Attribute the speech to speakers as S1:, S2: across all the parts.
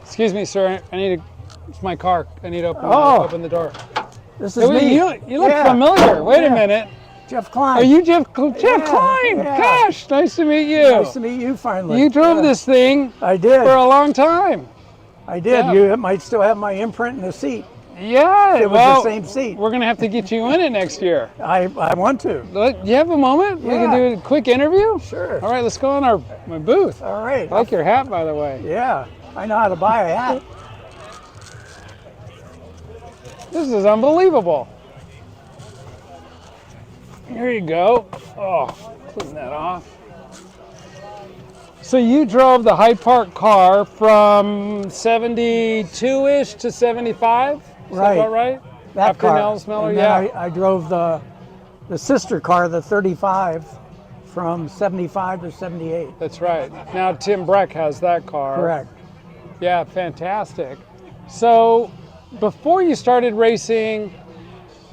S1: Excuse me, sir. I need to. It's my car. I need to open the door.
S2: This is me.
S1: You look familiar. Wait a minute.
S2: Jeff Kline.
S1: Are you Jeff Kline?
S2: Yeah.
S1: Gosh, nice to meet you.
S2: Nice to meet you finally.
S1: You drove this thing
S2: I did.
S1: For a long time.
S2: I did. You might still have my imprint in the seat.
S1: Yeah,
S2: it was the same seat.
S1: We're going to have to get you in it next year.
S2: I want to.
S1: You have a moment?
S2: Yeah.
S1: We can do a quick interview?
S2: Sure.
S1: All right, let's go in my booth.
S2: All right.
S1: I like your hat, by the way.
S2: Yeah, I know how to buy a hat.
S1: This is unbelievable. Here you go. Oh, clean that off. So you drove the Hyde Park car from 72-ish to 75? Is that about right?
S2: That
S1: After
S2: car.
S1: Nels Miller,
S2: and then I drove the sister car, the 35, from 75 to 78.
S1: That's right. Now Tim Breck has that car.
S2: Correct.
S1: Yeah, fantastic. So before you started racing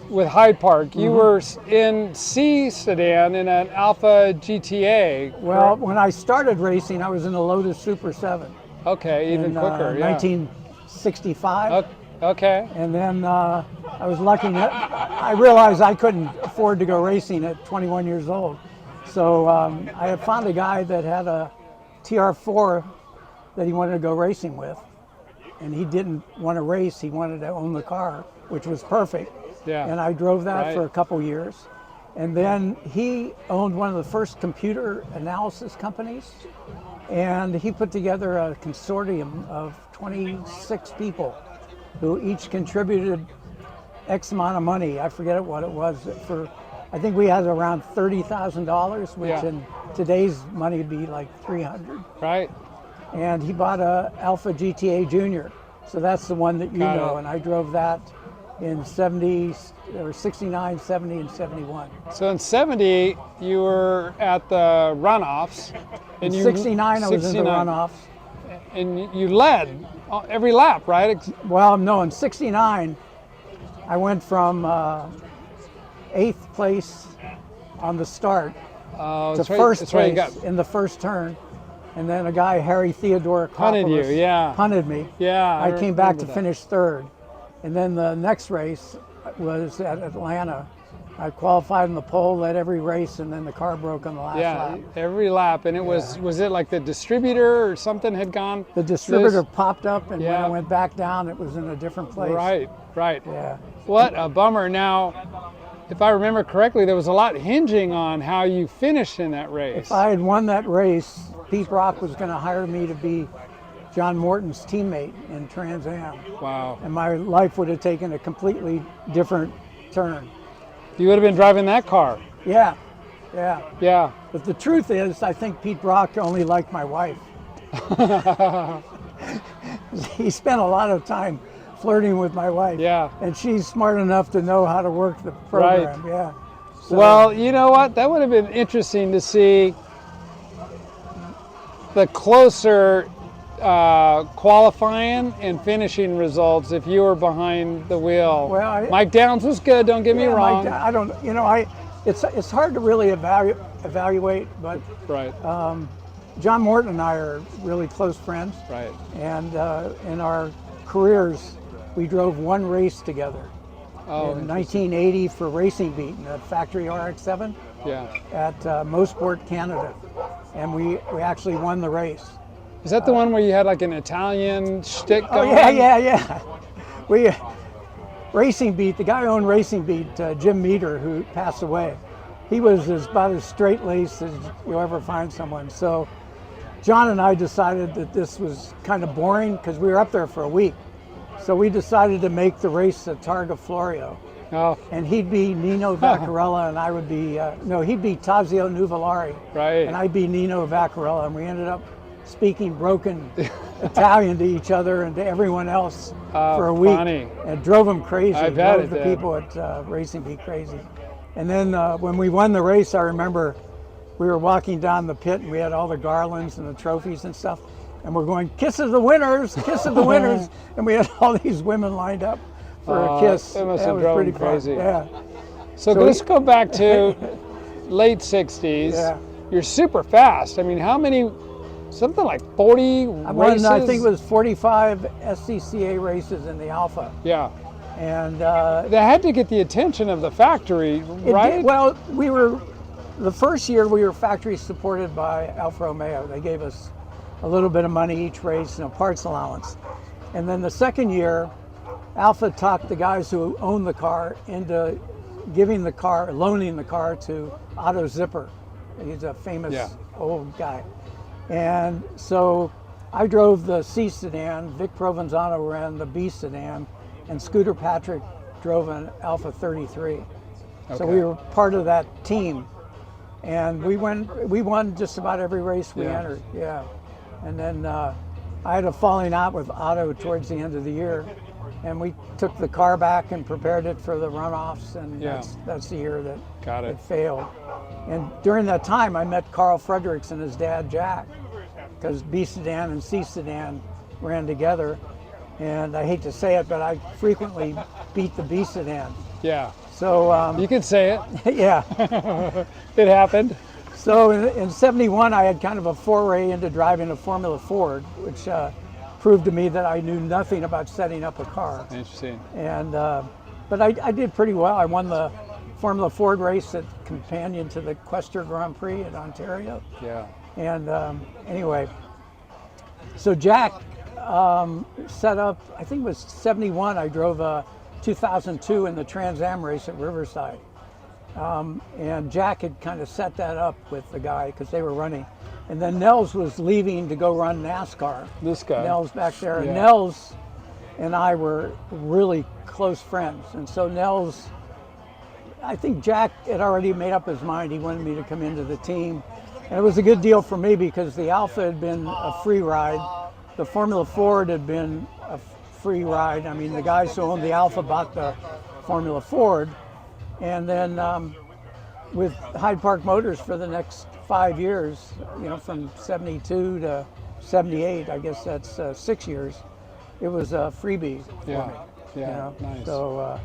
S1: with Hyde Park, you were in C Sedan in an Alpha GTA.
S2: Well, when I started racing, I was in a Lotus Super 7.
S1: Okay, even quicker, yeah.
S2: 1965.
S1: Okay.
S2: And then I was lucky. I realized I couldn't afford to go racing at 21 years old. So I had found a guy that had a TR4 that he wanted to go racing with. And he didn't want to race, he wanted to own the car, which was perfect.
S1: Yeah.
S2: And I drove that for a couple years. And then he owned one of the first computer analysis companies. And he put together a consortium of 26 people who each contributed X amount of money. I forget what it was. I think we had around $30,000, which in today's money would be like 300.
S1: Right.
S2: And he bought a Alpha GTA Junior. So that's the one that you know. And I drove that in 70, or 69, 70, and 71.
S1: So in 70, you were at the runoffs.
S2: In 69, I was in the runoffs.
S1: And you led every lap, right?
S2: Well, no, in 69, I went from 8th place on the start to first place in the first turn. And then a guy, Harry Theodore,
S1: punted
S2: me.
S1: Yeah,
S2: I came back to finish third. And then the next race was at Atlanta. I qualified in the pole, led every race, and then the car broke on the last lap.
S1: Yeah, every lap. And it was it like the distributor or something had gone?
S2: The distributor popped up, and when I went back down, it was in a different place.
S1: Right.
S2: Yeah.
S1: What a bummer. Now, if I remember correctly, there was a lot hinging on how you finished in that race.
S2: If I had won that race, Pete Brock was going to hire me to be John Morton's teammate in Trans Am.
S1: Wow.
S2: And my life would have taken a completely different turn.
S1: You would have been driving that car.
S2: Yeah. But the truth is, I think Pete Brock only liked my wife. He spent a lot of time flirting with my wife.
S1: Yeah.
S2: And she's smart enough to know how to work the program.
S1: Right.
S2: Yeah. So,
S1: well, you know what? That would have been interesting to see the closer qualifying and finishing results if you were behind the wheel.
S2: Well,
S1: Mike Downs was good, don't get me wrong.
S2: I don't, it's hard to really evaluate, but John Morton and I are really close friends.
S1: Right.
S2: And in our careers, we drove one race together. In 1980 for Racing Beat in the factory RX-7 at Mosport, Canada. And we actually won the race.
S1: Is that the one where you had like an Italian shtick going?
S2: Oh, yeah. Racing Beat, the guy who owned Racing Beat, Jim Meter, who passed away, he was about as straight-laced as you'll ever find someone. So John and I decided that this was kind of boring because we were up there for a week. So we decided to make the race at Targa Florio.
S1: Oh.
S2: And he'd be Nino Vaccarella, and I would be, he'd be Tazio Nuvolari.
S1: Right.
S2: And I'd be Nino Vaccarella, and we ended up speaking broken Italian to each other and to everyone else for a week.
S1: Funny.
S2: It drove them crazy.
S1: I bet
S2: drove the people at Racing Beat crazy. And then when we won the race, I remember we were walking down the pit, and we had all the garlands and the trophies and stuff. And we're going, kiss of the winners, kiss of the winners. And we had all these women lined up for a kiss.
S1: It must have drove them crazy.
S2: Yeah.
S1: So let's go back to late 60s.
S2: Yeah.
S1: you're super fast. I mean, how many? Something like 40
S2: I
S1: races.
S2: won, I think it was 45 SCCA races in the Alpha.
S1: Yeah.
S2: And
S1: They had to get the attention of the factory, right?
S2: well, the first year we were factory supported by Alfa Romeo. They gave us a little bit of money each race and a parts allowance. And then the second year, Alfa talked the guys who owned the car into giving the car, loaning the car to Otto Zipper. He's a famous old guy. And so I drove the C Sedan, Vic Provenzano ran the B Sedan, and Scooter Patrick drove an Alpha 33. Okay. So we were part of that team. And we won just about every race we entered, And then I had a falling out with Otto towards the end of the year. And we took the car back and prepared it for the runoffs, and that's the year that it failed. And during that time, I met Carl Fredericks and his dad, Jack, because B Sedan and C Sedan ran together. And I hate to say it, but I frequently beat the B Sedan.
S1: Yeah.
S2: So
S1: you could say it.
S2: Yeah.
S1: It happened.
S2: So in '71, I had kind of a foray into driving a Formula Ford, which proved to me that I knew nothing about setting up a car.
S1: Interesting.
S2: And but I did pretty well. I won the Formula Ford race that companion to the Quester Grand Prix in Ontario.
S1: Yeah.
S2: And anyway, so Jack set up, I think it was '71, I drove a 2002 in the Trans Am race at Riverside. And Jack had kind of set that up with the guy because they were running. And then Nels was leaving to go run NASCAR.
S1: This guy.
S2: Nels back there. And Nels and I were really close friends. And so Nels, I think Jack had already made up his mind. He wanted me to come into the team. And it was a good deal for me because the Alpha had been a free ride. The Formula Ford had been a free ride. I mean, the guys who owned the Alpha bought the Formula Ford. And then with Hyde Park Motors for the next 5 years, you know, from '72 to '78, I guess that's 6 years, it was a freebie for me.
S1: Yeah,
S2: you know?
S1: nice.
S2: So,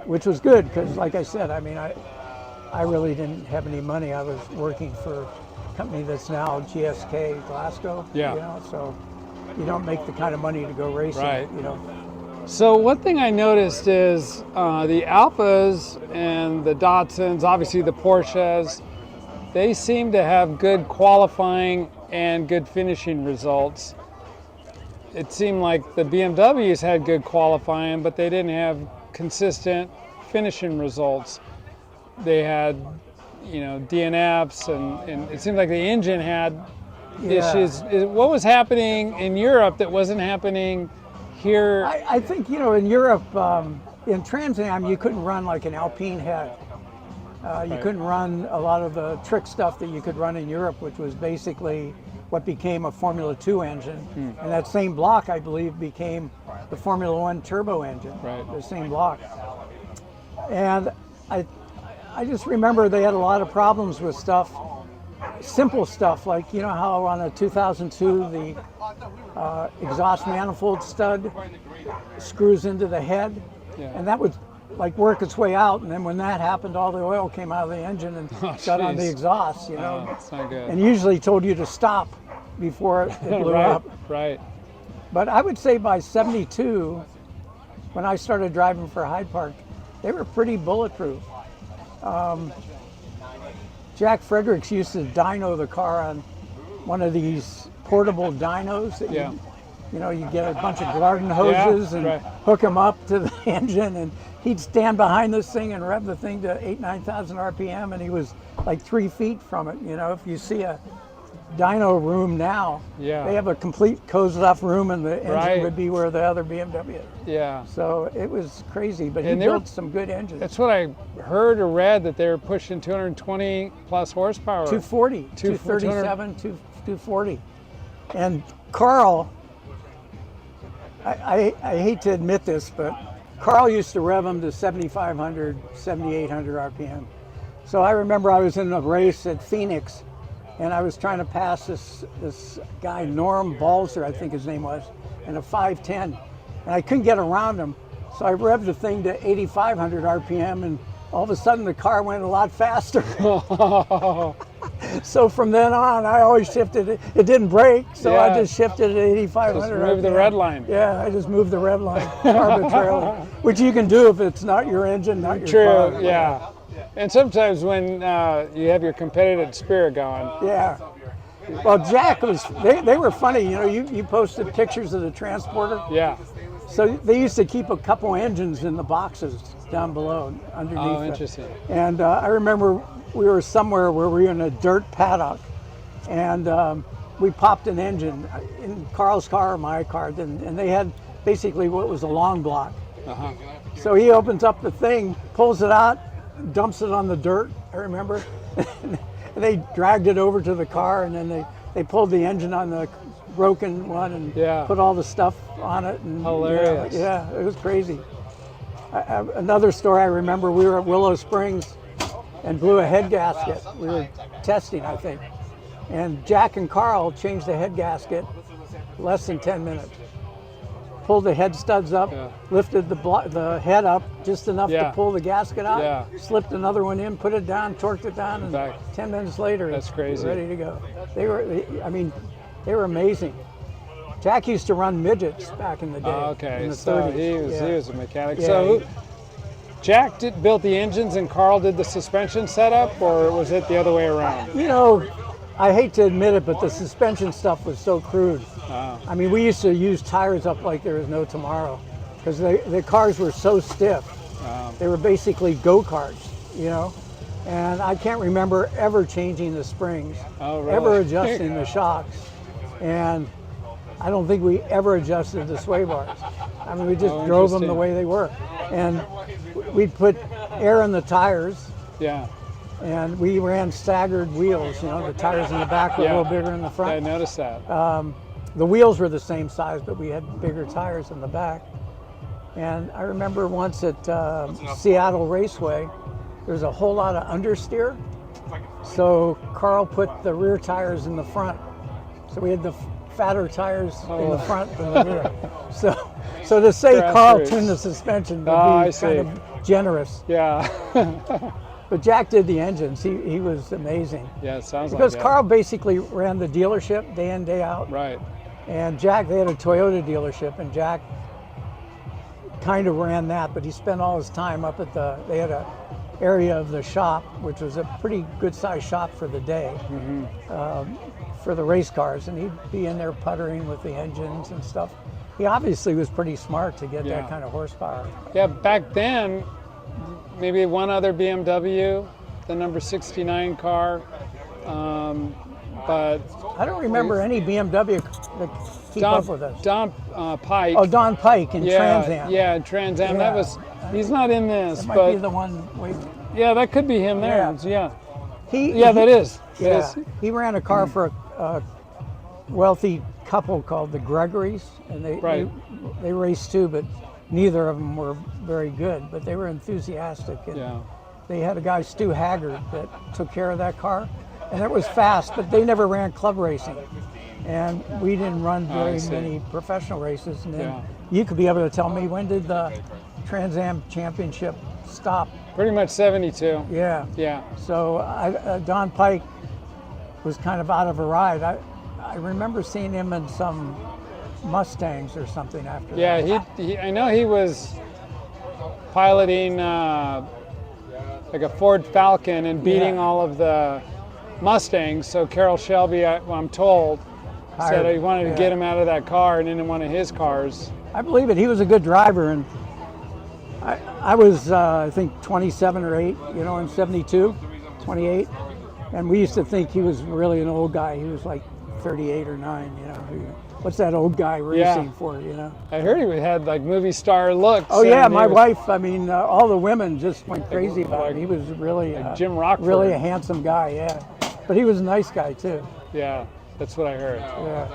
S2: which was good because, like I said, I mean, I really didn't have any money. I was working for a company that's now GSK Glasgow.
S1: Yeah.
S2: You know, so you don't make the kind of money to go racing.
S1: Right.
S2: You know.
S1: So one thing I noticed is the Alphas and the Datsuns, obviously the Porsches, they seem to have good qualifying and good finishing results. It seemed like the BMWs had good qualifying, but they didn't have consistent finishing results. They had, you know, DNFs, and it seemed like the engine had issues. What was happening in Europe that wasn't happening here?
S2: I think, you know, in Europe, in Trans Am, you couldn't run like an Alpine head. You couldn't run a lot of the trick stuff that you could run in Europe, which was basically what became a Formula 2 engine. And that same block, I believe, became the Formula 1 turbo engine, the same block. And I just remember they had a lot of problems with stuff, simple stuff, like, you know how on a 2002, the exhaust manifold stud screws into the head, and that would like work its way out, and then when that happened, all the oil came out of the engine and got on the exhaust, you know.
S1: That's not good.
S2: And usually told you to stop before it blew up.
S1: Right.
S2: But I would say by '72, when I started driving for Hyde Park, they were pretty bulletproof. Jack Fredericks used to dyno the car on one of these portable dynos that you know, you get a bunch of garden hoses and hook them up to the engine, and he'd stand behind this thing and rev the thing to 8,000-9,000 RPM, and he was like 3 feet from it. You know, if you see a dyno room now, they have a complete closed off room, and the engine would be where the other BMW is. Yeah. So it was crazy, but he built some good engines.
S1: That's what I heard or read, that they were pushing 220 plus horsepower.
S2: 240, 237, 240. And Carl, I hate to admit this, but Carl used to rev them to 7,500, 7,800 RPM. So I remember I was in a race at Phoenix, and I was trying to pass this guy, Norm Balzer, I think his name was, in a 510, and I couldn't get around him. So I revved the thing to 8,500 RPM, and all of a sudden the car went a lot faster. So from then on, I always shifted it. It didn't break, so I
S1: Yeah.
S2: just shifted it to 8,500.
S1: Just move the red line.
S2: Yeah, I just moved the red line arbitrarily, which you can do if it's not your engine, not your
S1: True,
S2: car.
S1: yeah. And sometimes when you have your competitive spirit going.
S2: Yeah. Well, Jack was, they were funny. You know, you posted pictures of the transporter.
S1: Yeah.
S2: So they used to keep a couple engines in the boxes down below, underneath.
S1: Oh, interesting.
S2: And I remember we were somewhere where we were in a dirt paddock, and we popped an engine in Carl's car or my car, and they had basically what was a long block.
S1: Uh-huh.
S2: So he opens up the thing, pulls it out, dumps it on the dirt, I remember. They dragged it over to the car, and then they pulled the engine on the broken one and put all the stuff on it. And,
S1: hilarious.
S2: Yeah, it was crazy. Another story I remember, we were at Willow Springs and blew a head gasket. We were testing, I think. And Jack and Carl changed the head gasket less than 10 minutes. Pulled the head studs up, lifted the head up just enough to pull the gasket out, slipped another one in, put it down, torqued it down, and 10 minutes later,
S1: That's crazy.
S2: ready to go. They were amazing. Jack used to run midgets back in the day.
S1: Okay,
S2: in the
S1: so
S2: 30s.
S1: he was a mechanic.
S2: Yeah,
S1: So Jack built the engines and Carl did the suspension setup, or was it the other way around?
S2: You know, I hate to admit it, but the suspension stuff was so crude. I mean, we used to use tires up like there was no tomorrow, because the cars were so stiff. They were basically go-karts, you know? And I can't remember ever changing the springs, ever adjusting the shocks. And I don't think we ever adjusted the sway bars. I mean, we just drove them the way they were. And we'd put air in the tires.
S1: Yeah.
S2: And we ran staggered wheels, you know, the tires in the back were a little bigger in the front.
S1: I noticed that.
S2: The wheels were the same size, but we had bigger tires in the back. And I remember once at Seattle Raceway, there was a whole lot of understeer. So Carl put the rear tires in the front. So we had the fatter tires in the front than the rear. So to say Carl tuned the suspension would be kind of generous.
S1: Yeah.
S2: But Jack did the engines. He was amazing.
S1: Yeah, it sounds
S2: because
S1: like that.
S2: Carl basically ran the dealership day in, day out.
S1: Right.
S2: And Jack, they had a Toyota dealership, and Jack kind of ran that, but he spent all his time up at they had a area of the shop, which was a pretty good sized shop for the day, for the race cars, and he'd be in there puttering with the engines and stuff. He obviously was pretty smart to get that kind of horsepower.
S1: Yeah, back then, maybe one other BMW, the number 69 car, but
S2: I don't remember any BMW that keep up with us.
S1: Don Pike.
S2: Oh, Don Pike in Trans Am.
S1: Yeah, Trans Am.
S2: Yeah.
S1: That was. He's not in this,
S2: That might
S1: but
S2: be the one.
S1: yeah, that could be him there. Yeah.
S2: That
S1: is.
S2: He ran a car for a wealthy couple called the Gregorys, and they raced too, but neither of them were very good. But they were enthusiastic, and they had a guy, Stu Haggard, that took care of that car, and it was fast. But they never ran club racing, and we didn't run very many professional races. And then you could be able to tell me, when did the Trans Am Championship stop?
S1: Pretty much 72.
S2: Yeah.
S1: Yeah.
S2: So Don Pike was kind of out of a ride. I remember seeing him in some Mustangs or something after that.
S1: Yeah, I know he was piloting like a Ford Falcon and beating all of the Mustangs. So Carroll Shelby, I'm told, said he wanted to get him out of that car and into one of his cars.
S2: I believe it. He was a good driver, and I was, I think, 27 or 8, you know, in 72, 28. And we used to think he was really an old guy. He was like 38 or 9, you know. What's that old guy racing for, you know?
S1: I heard he had like movie star looks.
S2: Oh yeah, my wife, I mean, all the women just went crazy about him. He was really,
S1: Jim Rockford.
S2: really a handsome guy, yeah. But he was a nice guy too.
S1: Yeah, that's what I heard.
S2: Yeah.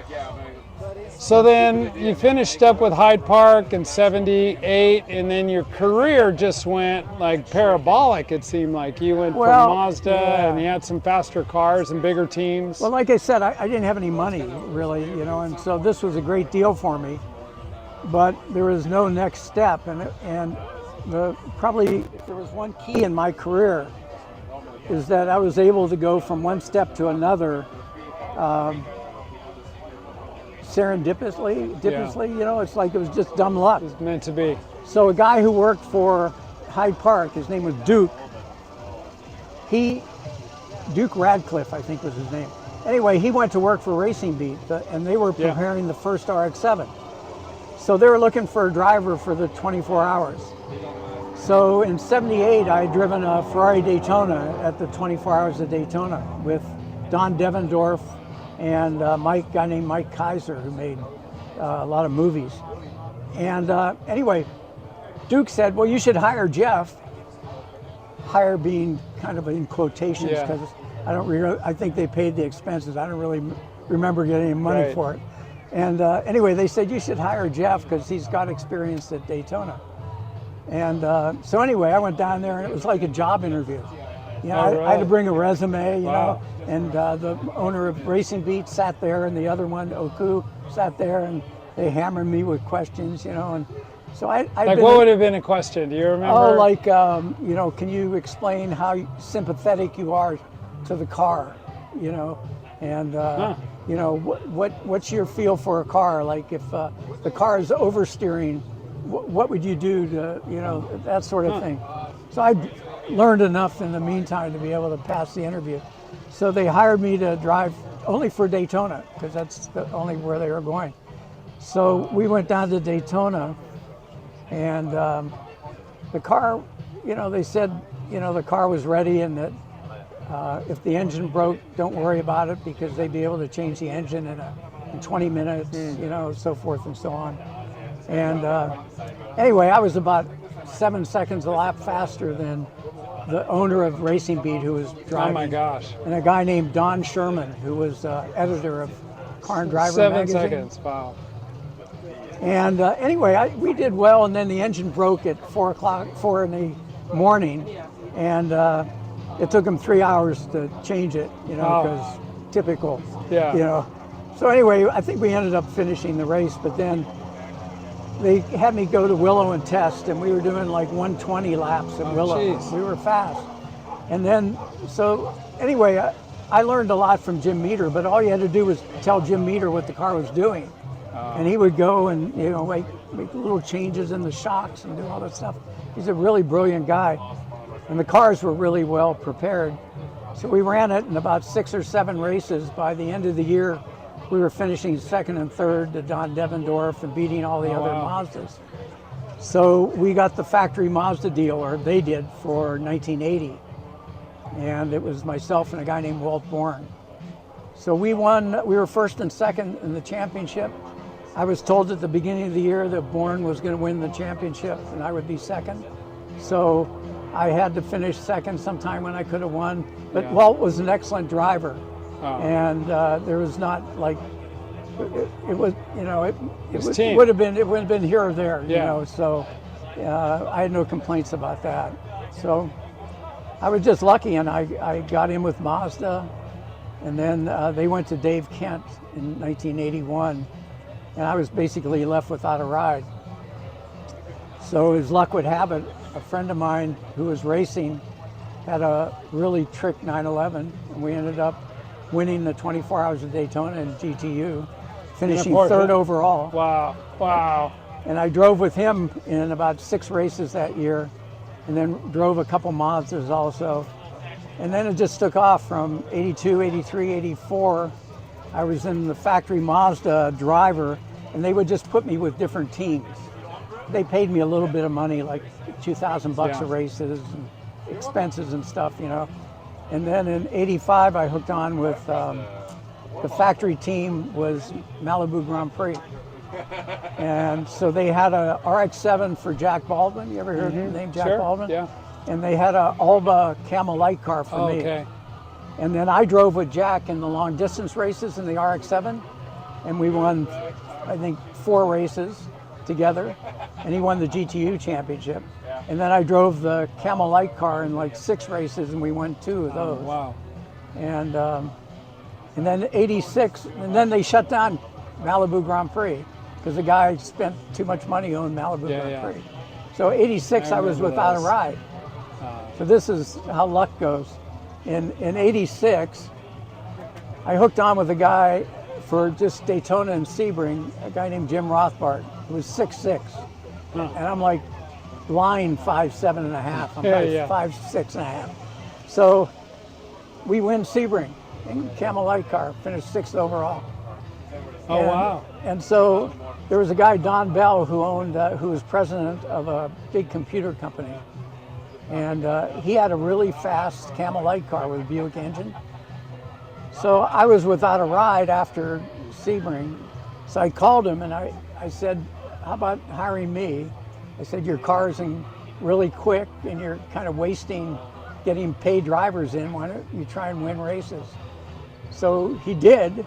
S1: So then you finished up with Hyde Park in 78, and then your career just went like parabolic, it seemed like. You went from Mazda, and you had some faster cars and bigger teams.
S2: Well, like I said, I didn't have any money, really, you know, and so this was a great deal for me. But there was no next step, and probably if there was one key in my career, is that I was able to go from one step to another serendipitously, you know, it's like it was just dumb luck.
S1: It's meant to be.
S2: So a guy who worked for Hyde Park, his name was Duke. Duke Radcliffe, I think was his name. Anyway, he went to work for Racing Beat, and they were preparing the first RX-7. So they were looking for a driver for the 24 hours. So in '78, I had driven a Ferrari Daytona at the 24 Hours of Daytona with Don Devendorf and a guy named Mike Kaiser, who made a lot of movies. And anyway, Duke said, well, you should hire Jeff. Hire being kind of in quotations, because I think they paid the expenses. I don't really remember getting any money for it. And anyway, they said, you should hire Jeff because he's got experience at Daytona. And so anyway, I went down there and it was like a job interview. You know, I had to bring a resume, you know, and the owner of Racing Beat sat there, and the other one, Oku, sat there, and they hammered me with questions, you know. And so I
S1: like, what would have been a question? Do you remember?
S2: Oh, like, you know, can you explain how sympathetic you are to the car, you know? And, you know, what's your feel for a car? Like, if the car is oversteering, what would you do to, you know, that sort of thing. So I learned enough in the meantime to be able to pass the interview. So they hired me to drive only for Daytona, because that's only where they were going. So we went down to Daytona, and the car, you know, they said, you know, the car was ready, and that if the engine broke, don't worry about it, because they'd be able to change the engine in 20 minutes, you know, so forth and so on. And anyway, I was about 7 seconds a lap faster than the owner of Racing Beat, who was driving.
S1: Oh my gosh.
S2: And a guy named Don Sherman, who was editor of Car and Driver
S1: 7
S2: magazine.
S1: seconds, wow.
S2: And anyway, we did well, and then the engine broke at 4 in the morning, and it took them 3 hours to change it, you know, because typical, you know. So anyway, I think we ended up finishing the race, but then they had me go to Willow and test, and we were doing like 120 laps at Willow.
S1: Geez.
S2: We were fast. And then, so anyway, I learned a lot from Jim Meter, but all you had to do was tell Jim Meter what the car was doing. And he would go and, you know, make little changes in the shocks and do all that stuff. He's a really brilliant guy. And the cars were really well prepared. So we ran it in about 6 or 7 races. By the end of the year, we were finishing second and third to Don Devendorf and beating all the other Mazdas. So we got the factory Mazda deal, or they did, for 1980. And it was myself and a guy named Walt Bourne. So we won, we were first and second in the championship. I was told at the beginning of the year that Bourne was going to win the championship and I would be second. So I had to finish second sometime when I could have won. But Walt was an excellent driver. And there was not like, it was, you know, it would have been here or there, you know, so I had no complaints about that. So I was just lucky, and I got in with Mazda, and then they went to Dave Kent in 1981, and I was basically left without a ride. So as luck would have it, a friend of mine who was racing had a really trick 911, and we ended up winning the 24 Hours of Daytona in GTU, finishing third overall.
S1: Wow, wow.
S2: And I drove with him in about 6 races that year, and then drove a couple Mazdas also. And then it just took off from 82, 83, 84. I was in the factory Mazda driver, and they would just put me with different teams. They paid me a little bit of money, like $2,000 a races and expenses and stuff, you know. And then in 85, I hooked on with the factory team was Malibu Grand Prix. And so they had a RX-7 for Jack Baldwin. You ever heard the name Jack Baldwin?
S1: Yeah.
S2: And they had a Alba Camel Light car for me.
S1: Okay.
S2: And then I drove with Jack in the long distance races in the RX-7. And we won, I think, 4 races together. And he won the GTU championship. And then I drove the Camel Light car in like 6 races, and we won 2 of those.
S1: Wow.
S2: And then 86, and then they shut down Malibu Grand Prix because the guy spent too much money on Malibu Grand Prix. So 86, I was without a ride. So this is how luck goes. In '86, I hooked on with a guy for just Daytona and Sebring, a guy named Jim Rothbart, who was 6'6", and I'm like blind 5'7" and a half. I'm 5'6" and a half. So we win Sebring in Camel Light car, finished 6th overall.
S1: Oh, wow.
S2: And so there was a guy, Don Bell, who was president of a big computer company. And he had a really fast Camel Light car with a Buick engine. So I was without a ride after Sebring. So I called him and I said, how about hiring me? I said, your car's really quick and you're kind of wasting getting paid drivers in. Why don't you try and win races? So he did.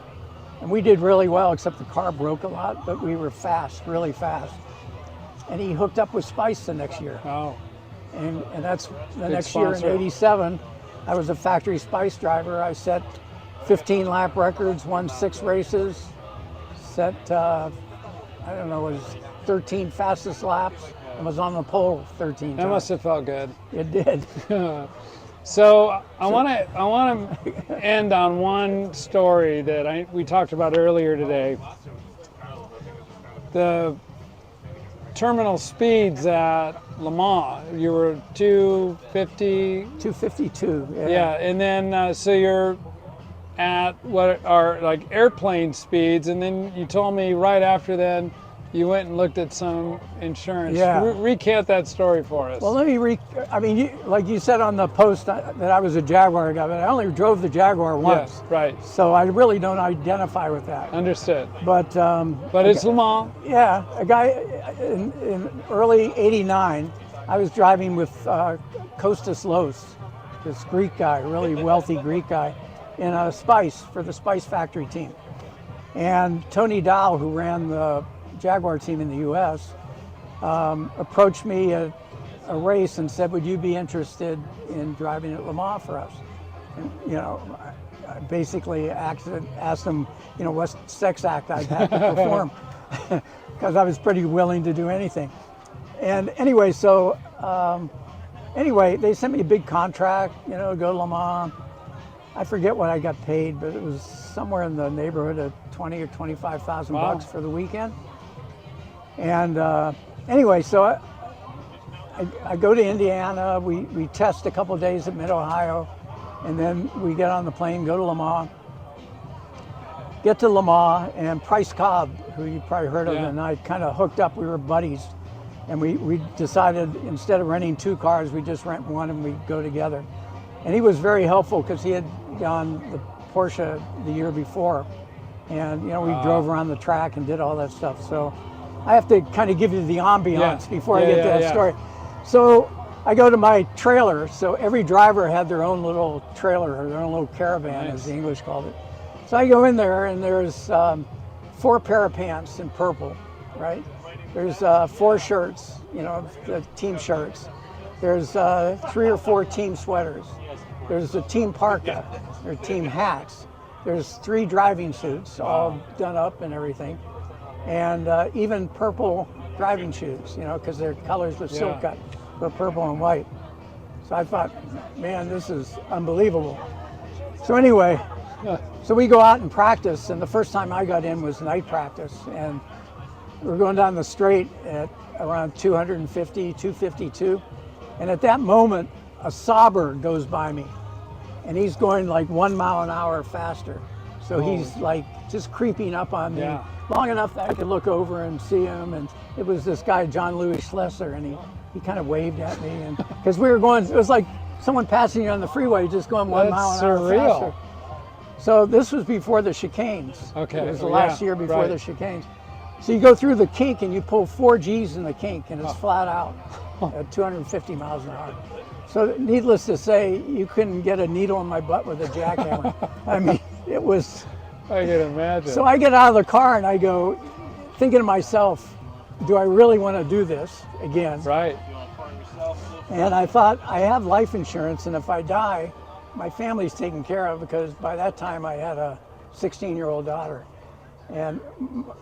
S2: And we did really well, except the car broke a lot, but we were fast, really fast. And he hooked up with Spice the next year.
S1: Oh.
S2: And that's the
S1: Big
S2: next
S1: sponsor.
S2: year in '87, I was a factory Spice driver. I set 15 lap records, won 6 races, set, I don't know, it was 13 fastest laps, and was on the pole 13 times.
S1: That must have felt good.
S2: It did.
S1: So I want to end on one story that we talked about earlier today. The terminal speeds at Le Mans. You were 250.
S2: 252.
S1: Yeah, and then so you're at what are like airplane speeds, and then you told me right after then you went and looked at some insurance.
S2: Yeah.
S1: Recant that story for us.
S2: Well, let me like you said on the post that I was a Jaguar guy, but I only drove the Jaguar once.
S1: Yes, right.
S2: So I really don't identify with that.
S1: Understood.
S2: But
S1: it's Le Mans.
S2: Yeah, a guy in early '89, I was driving with Kostas Los, this Greek guy, really wealthy Greek guy, in a Spice for the Spice factory team. And Tony Dow, who ran the Jaguar team in the U.S., approached me at a race and said, would you be interested in driving at Le Mans for us? And, you know, I basically asked him, you know, what sex act I'd have to perform, because I was pretty willing to do anything. And anyway, so they sent me a big contract, you know, to go to Le Mans. I forget what I got paid, but it was somewhere in the neighborhood of 20 or 25,000 bucks for the weekend. And anyway, so I go to Indiana, we test a couple of days at Mid-Ohio, and then we get on the plane, go to Le Mans. Get to Le Mans, and Price Cobb, who you probably heard of, and I kind of hooked up, we were buddies. And we decided instead of renting 2 cars, we just rent one and we go together. And he was very helpful because he had gone the Porsche the year before. And, you know, we drove around the track and did all that stuff. So I have to kind of give you the ambiance before I get to that story. So I go to my trailer. So every driver had their own little trailer or their own little caravan, as the English called it. So I go in there and there's 4 pair of pants in purple, right? There's 4 shirts, you know, the team shirts. There's 3 or 4 team sweaters. There's a team parka. There's team hats. There's 3 driving suits, all done up and everything. And even purple driving shoes, you know, because their colors were silk cut, were purple and white. So I thought, man, this is unbelievable. So anyway, so we go out and practice, and the first time I got in was night practice, and we're going down the straight at around 250, 252, and at that moment, a Sauber goes by me, and he's going like 1 mile an hour faster. So he's like just creeping up on me long enough that I could look over and see him. And it was this guy, John Louis Schlesser, and he kind of waved at me. And because we were going, it was like someone passing you on the freeway, just going 1 mile an hour faster. So this was before the chicanes.
S1: Okay.
S2: It was the last year before the chicanes. So you go through the kink and you pull 4 G's in the kink, and it's flat out at 250 miles an hour. So needless to say, you couldn't get a needle in my butt with a jackhammer. I mean, it was...
S1: I can imagine.
S2: So I get out of the car and I go, thinking to myself, do I really want to do this again?
S1: Right.
S2: And I thought, I have life insurance, and if I die, my family's taken care of, because by that time I had a 16-year-old daughter. And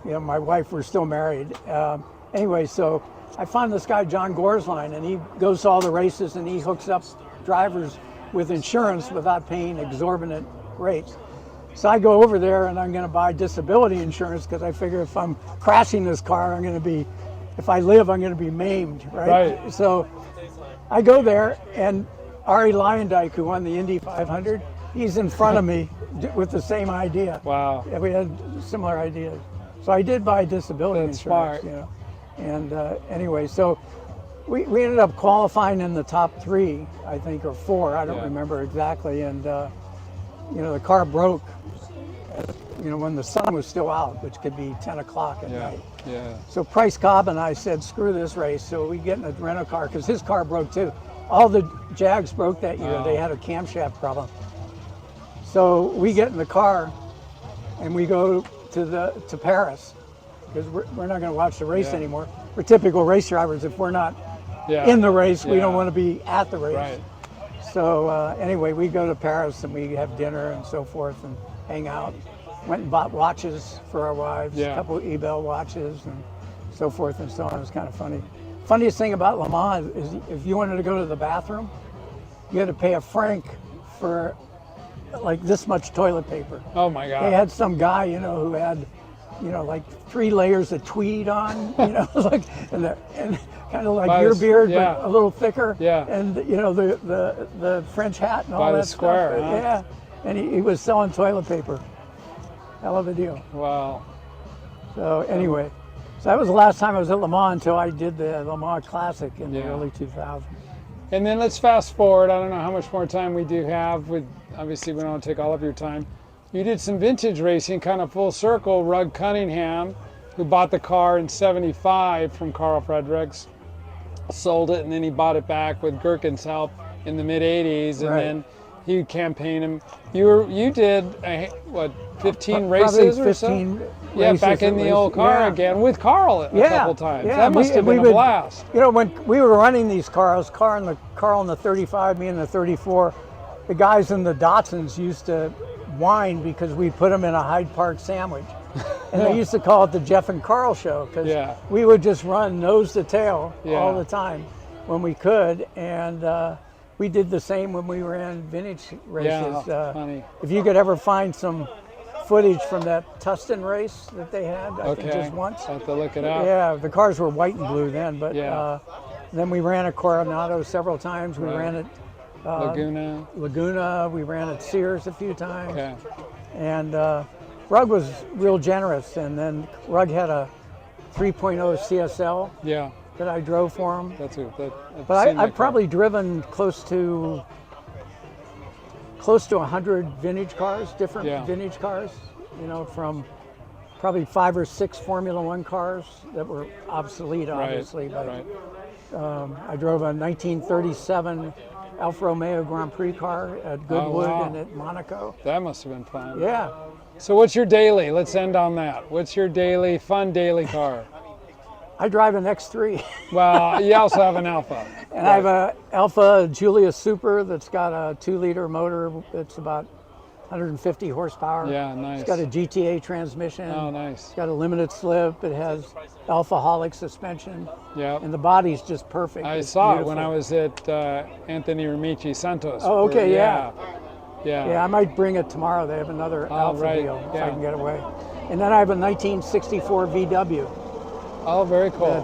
S2: you know, my wife, we're still married. Anyway, so I found this guy, John Gorsline, and he goes to all the races and he hooks up drivers with insurance without paying exorbitant rates. So I go over there and I'm going to buy disability insurance because I figure if I'm crashing this car, I'm going to be, if I live, I'm going to be maimed, right? So I go there, and Ari Lyondike, who won the Indy 500, he's in front of me with the same idea.
S1: Wow.
S2: Yeah, we had similar ideas. So I did buy disability
S1: That's
S2: insurance.
S1: smart.
S2: You know. And anyway, so we ended up qualifying in the top 3, I think, or 4. I don't remember exactly. And you know, the car broke, you know, when the sun was still out, which could be 10 o'clock at night. So Price Cobb and I said, screw this race. So we get in a rental car, because his car broke too. All the Jags broke that year. They had a camshaft problem. So we get in the car and we go to Paris, because we're not going to watch the race anymore. We're typical race drivers. If we're not in the race, we don't want to be at the race.
S1: Right.
S2: So anyway, we go to Paris and we have dinner and so forth and hang out. Went and bought watches for our wives, a couple of Ebel watches and so forth and so on. It was kind of funny. Funniest thing about Le Mans is if you wanted to go to the bathroom, you had to pay a franc for like this much toilet paper.
S1: Oh my God.
S2: They had some guy, you know, who had, you know, like 3 layers of tweed on, you know, like and kind of like your beard, but a little thicker. And you know, the French hat and all that
S1: square,
S2: stuff.
S1: huh?
S2: Yeah. And he was selling toilet paper. Hell of a deal.
S1: Wow.
S2: So anyway, so that was the last time I was at Le Mans until I did the Le Mans Classic in the early 2000s.
S1: And then let's fast forward. I don't know how much more time we do have. Obviously, we don't want to take all of your time. You did some vintage racing, kind of full circle. Rug Cunningham, who bought the car in '75 from Carl Fredericks, sold it, and then he bought it back with Gherkin's help in the mid '80s, and then he campaigned him. You did what, 15 races or so?
S2: 15
S1: Yeah,
S2: races
S1: back in the old car again with Carl a couple times. That must have been a blast.
S2: You know, when we were running these cars, Carl in the 35, me in the 34, the guys in the Datsuns used to whine because we put them in a Hyde Park sandwich. And they used to call it the Jeff and Carl show, because we would just run nose to tail all the time when we could. And we did the same when we ran vintage races.
S1: Funny.
S2: If you could ever find some footage from that Tustin race that they had, I think just once.
S1: I'll have to look it up.
S2: Yeah, the cars were white and blue then, but then we ran at Coronado several times. We ran at Laguna. We ran at Sears a few times. And Rug was real generous, and then Rug had a 3.0 CSL that I drove for him. But I've probably driven close to 100 vintage cars, different vintage cars, you know, from probably 5 or 6 Formula One cars that were obsolete, obviously. But I drove a 1937 Alfa Romeo Grand Prix car at Goodwood and at Monaco.
S1: That must have been fun.
S2: Yeah.
S1: So what's your daily? Let's end on that. What's your fun daily car?
S2: I drive an X3.
S1: Well, you also have an Alfa.
S2: And I have a Alfa Giulia Super that's got a 2-liter motor that's about 150 horsepower.
S1: Yeah, nice.
S2: It's got a GTA transmission.
S1: Oh, nice.
S2: It's got a limited slip. It has Alfaholic suspension.
S1: Yeah.
S2: And the body's just perfect.
S1: I saw it when I was at Anthony Ramici Santos.
S2: Oh, okay,
S1: Yeah,
S2: I might bring it tomorrow. They have another Alfa deal if I can get away. And then I have a 1964 VW.
S1: Oh, very cool.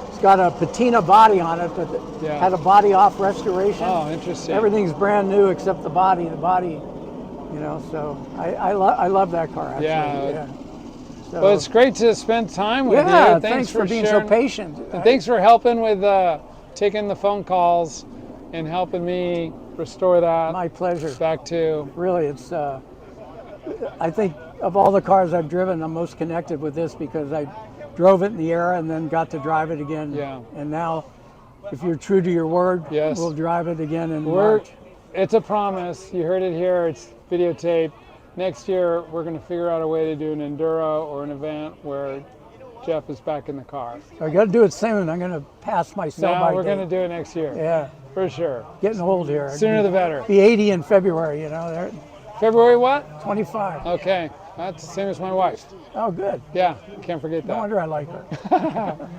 S2: It's got a patina body on it, but had a body off restoration.
S1: Oh, interesting.
S2: Everything's brand new except the body. The body, you know, so I love that car, actually. Yeah. So,
S1: well, it's great to spend time with you.
S2: Yeah, thanks for being so patient.
S1: And thanks for helping with taking the phone calls and helping me restore that.
S2: My pleasure.
S1: Back to.
S2: Really, it's, I think of all the cars I've driven, I'm most connected with this because I drove it in the era and then got to drive it again.
S1: Yeah.
S2: And now, if you're true to your word, we'll drive it again in March.
S1: It's a promise. You heard it here. It's videotaped. Next year, we're going to figure out a way to do an enduro or an event where Jeff is back in the car.
S2: I got to do it soon. I'm going to pass my sell-by
S1: date. We're going to do it next year.
S2: Yeah.
S1: For sure.
S2: Getting old here.
S1: Sooner the better.
S2: Be 80 in February, you know.
S1: February what?
S2: 25.
S1: Okay. That's the same as my wife.
S2: Oh, good.
S1: Yeah. Can't forget that.
S2: No wonder I like her.